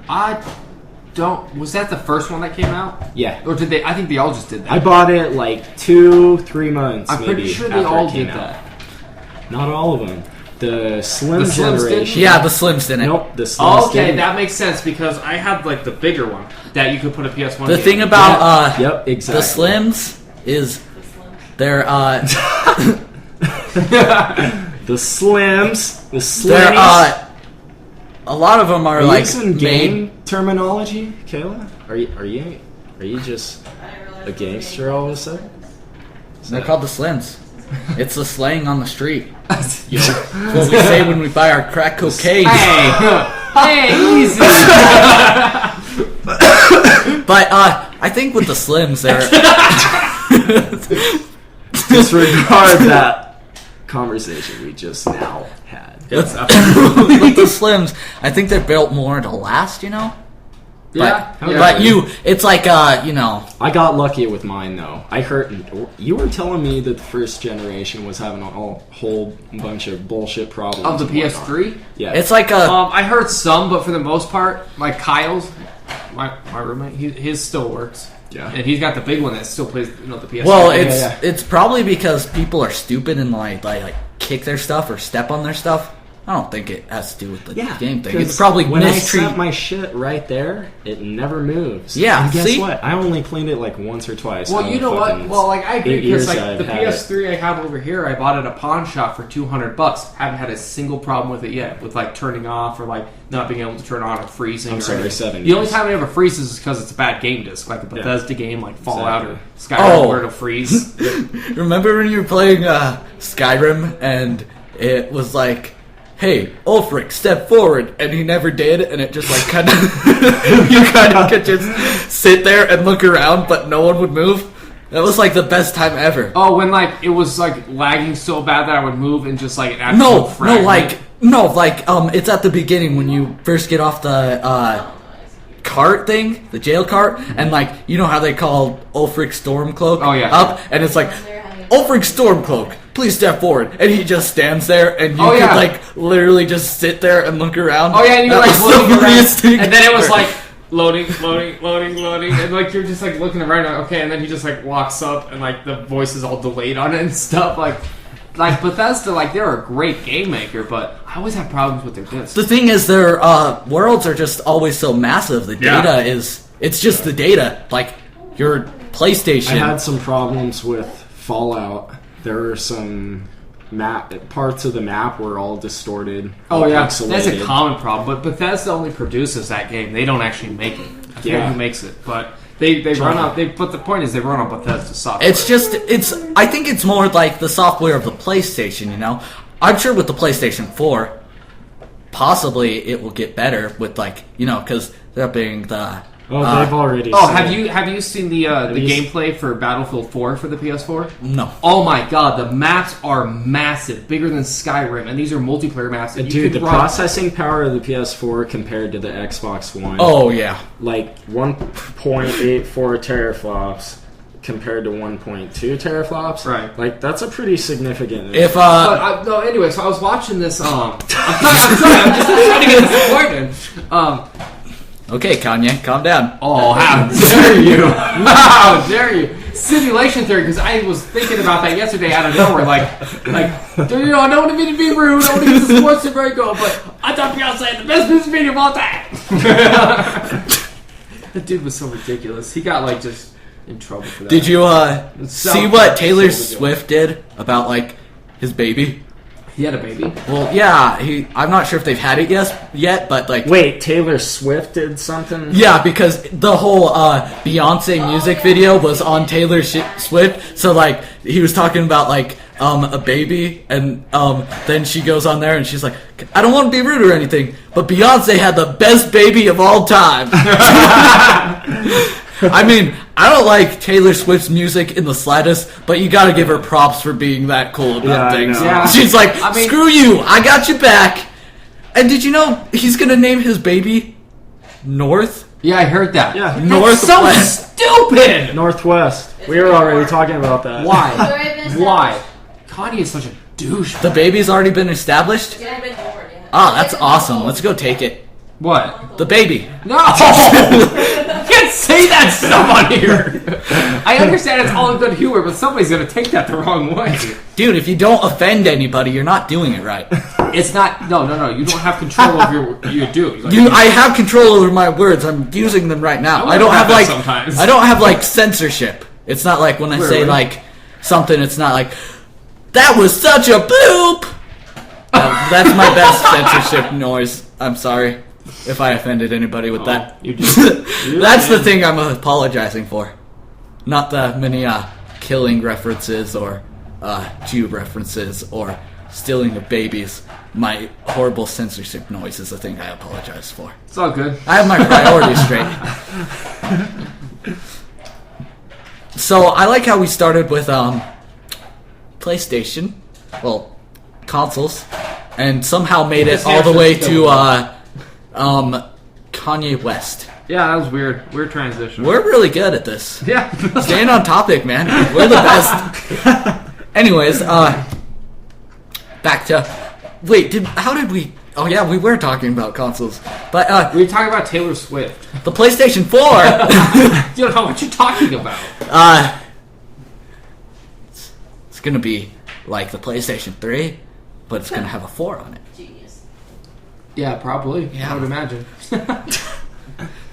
C: I don't. Was that the first one that came out?
D: Yeah,
C: Or did they? I think they all just did that.
D: I bought it like 2-3 months.
C: I'm
D: maybe
C: pretty sure they
D: after
C: all
D: it came
C: did
D: out.
C: that.
D: Not all of them. The Slim
C: The Slims
D: generation.
C: didn't?
E: Yeah, the Slims didn't.
D: Nope, the Slims
C: Oh, okay,
D: didn't.
C: that makes sense because I had like the bigger one that you could put a PS1.
E: The
C: game
E: thing
C: in.
E: about
D: Yep,
E: the
D: exactly.
E: Slims is they're
D: The Slims. The
E: They're,
D: Slims.
E: a lot of them are
D: Are you
E: like
D: using game terminology, Kayla? Are you just a gangster all of a sudden?
E: They're called the Slims. It's the slang on the street. It's what we say when we buy our crack cocaine.
C: Hey, easy.
E: But I think with the Slims, they're
D: Disregard that conversation we just now had.
E: with the Slims. I think they're built more to last, you know.
C: Yeah.
E: But it's like you know.
D: I got lucky with mine though. I heard you were telling me that the first generation was having a whole bunch of bullshit problems
C: Of the
D: and whatnot.
C: PS3?
D: Yeah,
E: It's like a
C: I heard some, but for the most part, like Kyle's, my roommate, his still works.
D: Yeah.
C: And he's got the big one that still plays, the PS3.
E: well,
D: yeah.
E: it's probably because people are stupid and like kick their stuff or step on their stuff. I don't think it has to do with the game thing. It's probably
D: when
E: mistreat.
D: I set my shit right there, it never moves.
E: Yeah,
D: and guess
E: see?
D: what? I only cleaned it like once or twice.
C: Well, you know what? Well, like I agree
D: 8
C: because
D: years
C: like
D: I've
C: the
D: had it.
C: PS3 I have over here, I bought at a pawn shop for $200. Haven't had a single problem with it yet, with like turning off or like not being able to turn on or freezing.
D: I'm
C: or
D: sorry,
C: anything.
D: 7
C: The only
D: years.
C: time it ever freezes is because it's a bad game disc, like a Bethesda game, like Fallout or Skyrim,
E: Oh.
C: where it'll freeze.
E: Remember when you were playing Skyrim and it was like, "Hey, Ulfric, step forward," and he never did, and it just like kind of you kind of could just sit there and look around, but no one would move. That was like the best time ever.
C: Oh, when like it was like lagging so bad that I would move and just like an actual
E: No,
C: fragment.
E: it's at the beginning when you first get off the cart thing, the jail cart, and like you know how they call Ulfric Stormcloak
C: Oh, yeah.
E: up, and it's like Ulfric Stormcloak, please step forward, and he just stands there, and you
C: Oh,
E: could
C: yeah.
E: like literally just sit there and look around.
C: Oh yeah, and you're
E: That
C: like
E: was the
C: looking
E: funniest
C: around,
E: thing
C: and then it was
E: ever.
C: like loading, and like you're just like looking around, like, okay, and then he just like walks up, and like the voice is all delayed on it and stuff. Like Bethesda, like they're a great game maker, but I always have problems with their discs.
E: The thing is, their worlds are just always so massive. The
C: Yeah.
E: data it's just the data. Like your PlayStation.
D: I had some problems with Fallout. There were some parts of the map were all distorted.
C: Oh
D: all
C: yeah, that's a
D: pixelated.
C: common problem. But Bethesda only produces that game; they don't actually make it. I forget who makes it, but they run on. But the point is, they run on Bethesda software.
E: I think it's more like the software of the PlayStation, you know? I'm sure with the PlayStation 4, possibly it will get better with like, you know, because they're being the...
D: Oh, they've already.
C: Oh,
D: said-
C: have you seen the
D: you
C: gameplay for Battlefield 4 for the PS4?
E: No.
C: Oh my god, the maps are massive, bigger than Skyrim, and these are multiplayer maps. That you
D: Dude,
C: could
D: the
C: run.
D: processing power of the PS4 compared to the Xbox One.
E: Oh, yeah.
D: Like 1.84 teraflops compared to 1.2 teraflops.
C: Right.
D: Like that's a pretty significant.
E: If,
C: But no, anyway, so I was watching this. I'm just trying to get disappointed.
E: Okay, Kanye, calm down.
C: Oh, how dare you! How dare you! Simulation theory, because I was thinking about that yesterday out of nowhere. Like, you know, I don't want to be rude. I don't want to get the sports to break up, but I thought Beyonce had the best music video of all time. That dude was so ridiculous. He got like just in trouble for that.
E: Did you
C: So-
E: see what Taylor
C: so
E: Swift did about like his baby?
C: He had a baby.
E: Well, yeah, I'm not sure if they've had it yet, but like
D: Wait, Taylor Swift did something?
E: yeah, because the whole Beyonce music video was on Taylor Swift. So like he was talking about like a baby, and then she goes on there and she's like, I don't want to be rude or anything, but Beyonce had the best baby of all time. I mean, I don't like Taylor Swift's music in the slightest, but you gotta give her props for being that cool about
D: Yeah, I
E: things.
D: know.
C: Yeah.
E: She's like,
C: I mean-
E: screw you, I got you back. And did you know he's gonna name his baby North?
C: Yeah, I heard that.
D: Yeah.
C: That's
E: Northwest.
C: so stupid.
D: Northwest. We were already talking about that.
C: Why?
A: Why?
C: Why? Kanye is such a douche.
E: The baby's already been established?
A: Yeah, I've been bored, yeah.
E: Ah, that's awesome. Let's go take it.
C: What?
E: The baby.
C: No! You can't say that stuff on here! I understand it's all in good humor, but somebody's gonna take that the wrong way.
E: Dude, if you don't offend anybody, you're not doing it right.
C: It's not. No. You don't have control of your dude. Like,
E: I have control over my words. I'm using them right now. I don't have
C: that
E: like
C: sometimes.
E: I don't have like censorship. It's not like when I say
C: Really?
E: like something, it's not like that was such a boop. That's my best censorship noise. I'm sorry if I offended anybody with that.
C: You did.
E: That's the thing I'm apologizing for. Not the many killing references or Jew references or stealing of babies. My horrible censorship noise is the thing I apologize for.
C: It's all good.
E: I have my priorities straight. So I like how we started with PlayStation, well, consoles, and somehow made it all the way to Kanye West.
C: Yeah, that was weird. Weird transition.
E: We're really good at this.
C: Yeah.
E: Staying on topic, man. We're the best. Anyways, back to... Wait, how did we... Oh, yeah, we were talking about consoles. But,
C: we were talking about Taylor Swift.
E: the PlayStation 4...
C: You don't know what you're talking about.
E: It's gonna be like the PlayStation 3, but it's gonna have a 4 on it.
A: Genius.
C: Yeah, probably.
E: Yeah.
C: I would imagine.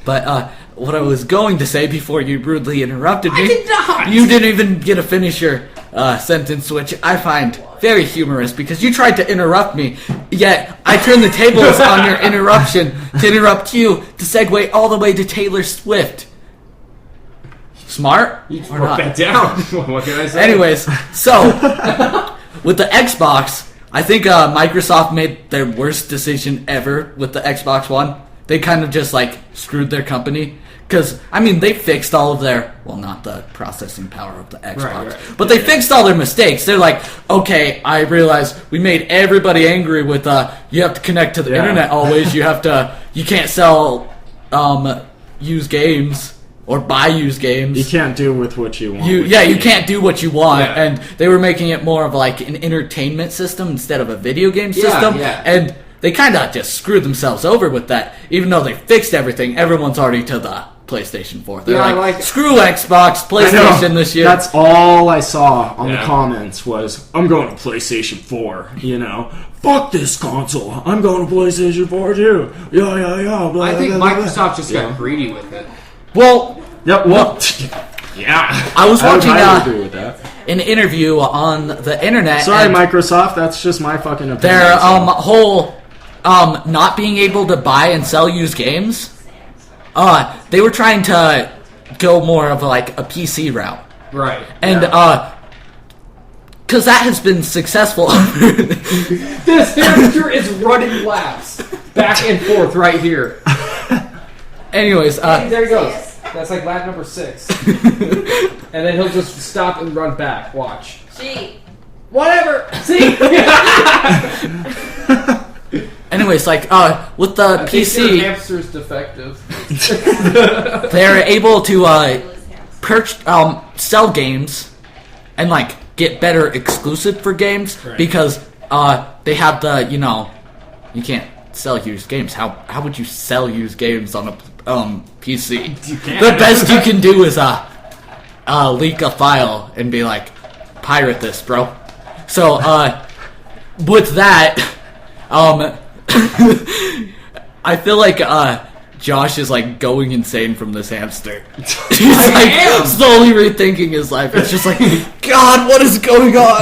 E: But what I was going to say before you rudely interrupted me,
C: I did not!
E: You didn't even get to finish your sentence, which I find very humorous because you tried to interrupt me, yet I turned the tables on your interruption to interrupt you to segue all the way to Taylor Swift. Smart?
C: You
E: Or
C: broke
E: not?
C: that down. What can I say?
E: Anyways, so with the Xbox, I think Microsoft made their worst decision ever with the Xbox One. They kind of just like screwed their company because I mean they fixed all of their not the processing power of the Xbox,
C: Right.
E: but they fixed all their mistakes. They're like, okay, I realize we made everybody angry with you have to connect to the internet always. You can't sell used games. Or buy used games.
D: You can't do with what you want.
E: You can't do what you want,
C: Yeah.
E: and they were making it more of like an entertainment system instead of a video game system, and they kind of just screwed themselves over with that. Even though they fixed everything, everyone's already to the PlayStation 4. They're like, screw Xbox, PlayStation this year.
D: That's all I saw on the comments was, I'm going to PlayStation 4, Fuck this console. I'm going to PlayStation 4 too. Yeah. Blah,
C: I think
D: blah, blah,
C: Microsoft just got greedy with it.
E: Well,
D: yeah.
E: I was watching
D: agree with that.
E: an interview on the internet.
D: Sorry,
E: and
D: Microsoft. That's just my fucking opinion.
E: their whole not being able to buy and sell used games. They were trying to go more of like a PC route.
C: Right.
E: And, because that has been successful.
C: This hamster is running laps back and forth right here.
E: Anyways,
C: There he goes. That's like lap number 6. And then he'll just stop and run back. Watch.
A: She.
C: Whatever. See?
E: anyways, like, with the
C: I think your
E: PC,
C: hamster's defective.
E: they're able to, sell games and, like, get better exclusive for games because, they have the, you can't sell used games. How would you sell used games on a PC? The best you can do is leak a file and be like, pirate this, bro. So with that, I feel like Josh is like going insane from this hamster. He's like slowly rethinking his life. It's just like, God, what is going on?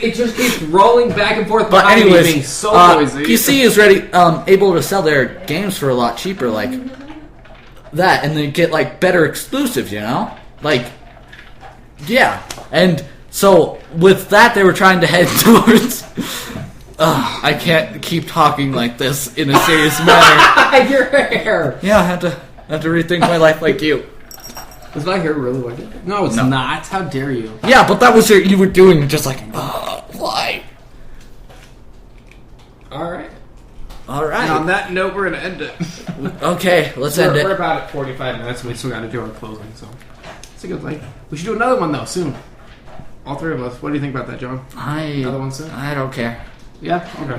C: It just keeps rolling back and forth.
E: But
C: behind me,
E: anyways,
C: being so noisy.
E: PC is able to sell their games for a lot cheaper, like that, and they get like better exclusives, like and so with that they were trying to head towards. I can't keep talking like this in a serious manner.
C: Your hair.
E: Yeah, I have to rethink my life like you.
C: Is my hair really like it? No, it's not. How dare you?
E: Yeah, but that was you were doing just like, why?
C: Alright.
E: Alright.
C: And on that note, we're going to end it.
E: Okay, let's end
C: We're
E: it.
C: about at 45 minutes, and we still got to do our closing, so it's a good thing. We should do another one, though, soon. All three of us. What do you think about that, John? Another one soon?
E: I don't care.
C: Yeah? Okay.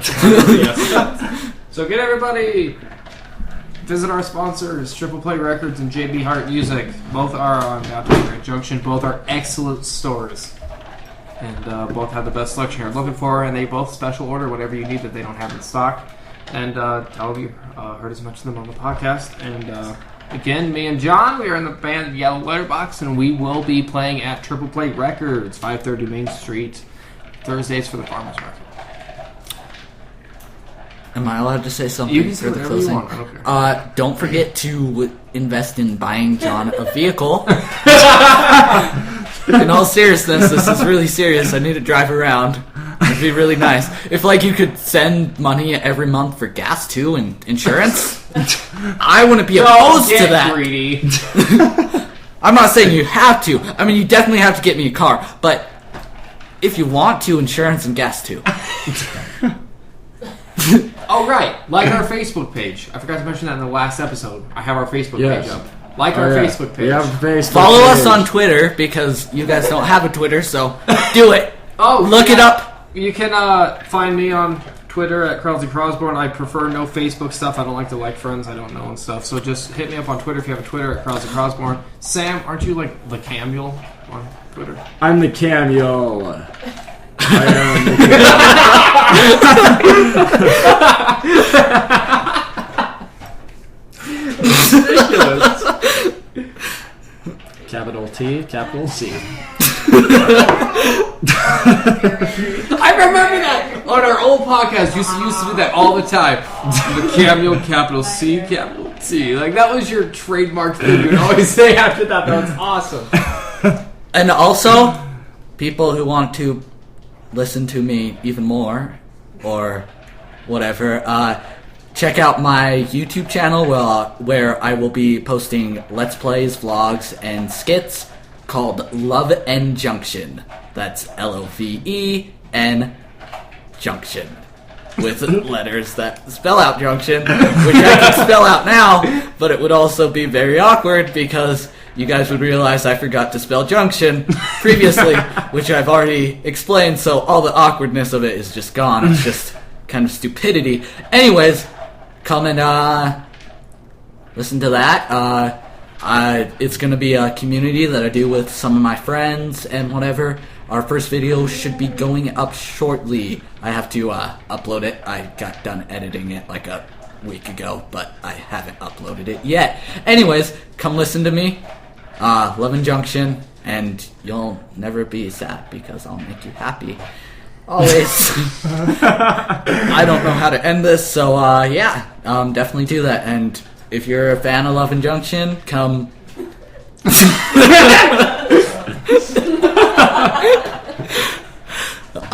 C: Yes. So get everybody... Visit our sponsors, Triple Play Records and JB Hart Music. Both are on Downtown Grand Junction. Both are excellent stores. And both have the best selection you're looking for, and they both special order whatever you need that they don't have in stock. And all of you heard as much of them on the podcast. And again, me and John, we are in the band Yellow Letterbox, and we will be playing at Triple Play Records, 530 Main Street, Thursdays for the Farmers Market.
E: Am I allowed to say something
C: You can say
E: for the
C: whatever you
E: closing?
C: want, I don't care.
E: Don't forget to invest in buying John a vehicle. In all seriousness, this is really serious. I need to drive around. It'd be really nice if, like, you could send money every month for gas too and insurance. I wouldn't be opposed to that.
C: Greedy.
E: I'm not saying you have to. I mean, you definitely have to get me a car, but if you want to, insurance and gas too.
C: Oh, right. Like our Facebook page. I forgot to mention that in the last episode. I have our Facebook page up. Like our Facebook page.
D: We have a Facebook
E: Follow
D: page.
E: us on Twitter because you guys don't have a Twitter, so do it.
C: Oh,
E: Look it up.
C: You can find me on Twitter at Crosby. I prefer no Facebook stuff. I don't like to like friends I don't know and stuff. So just hit me up on Twitter if you have a Twitter at Crosby. Sam, aren't you like the Camule on Twitter?
D: I'm the cameo. I am Capital T, capital C.
C: I remember that on our old podcast. You used to do that all the time. The Cameo, capital C, capital T. Like, that was your trademark thing you would always say after that. That was awesome.
E: And also, people who want to listen to me even more, or whatever, check out my YouTube channel where I will be posting Let's Plays, vlogs, and skits called Love and Junction. That's LOVEN Junction. With letters that spell out junction, which I can spell out now, but it would also be very awkward because you guys would realize I forgot to spell junction previously, which I've already explained, so all the awkwardness of it is just gone. It's just kind of stupidity. Anyways, come and listen to that. It's going to be a community that I do with some of my friends and whatever. Our first video should be going up shortly. I have to upload it. I got done editing it like a week ago, but I haven't uploaded it yet. Anyways, come listen to me. Love and Junction, and you'll never be sad because I'll make you happy. Always. I don't know how to end this, so yeah, definitely do that. And if you're a fan of Love and Junction, come.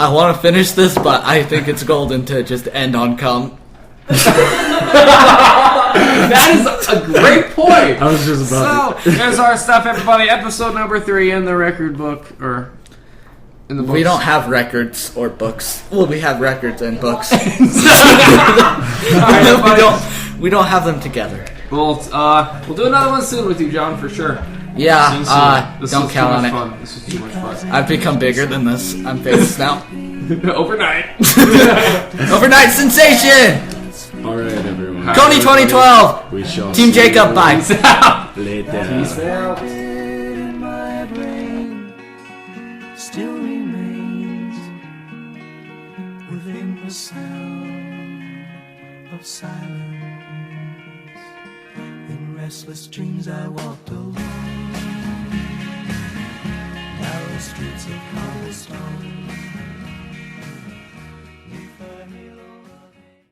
E: I want to finish this, but I think it's golden to just end on come.
C: That is a great point.
D: I was just about
C: So, here's our stuff, everybody. Episode number 3 in the record book, or in the books.
E: We don't have records or books. Well, we have records and books. We don't have them together.
C: We'll do another one soon with you, John, for sure.
E: Yeah,
C: This
E: don't
C: was
E: count on
C: too
E: it.
C: much fun. This was too much fun.
E: I've become bigger than this. I'm famous now.
C: Overnight.
E: Overnight sensation!
D: Alright, everyone.
E: Coney 2012!
D: We shall
E: Team
D: see
E: Jacob,
D: you
E: bye.
D: later.
B: in my brain still remains within the sound of silence. In restless dreams I walked alone narrow streets of cobblestone.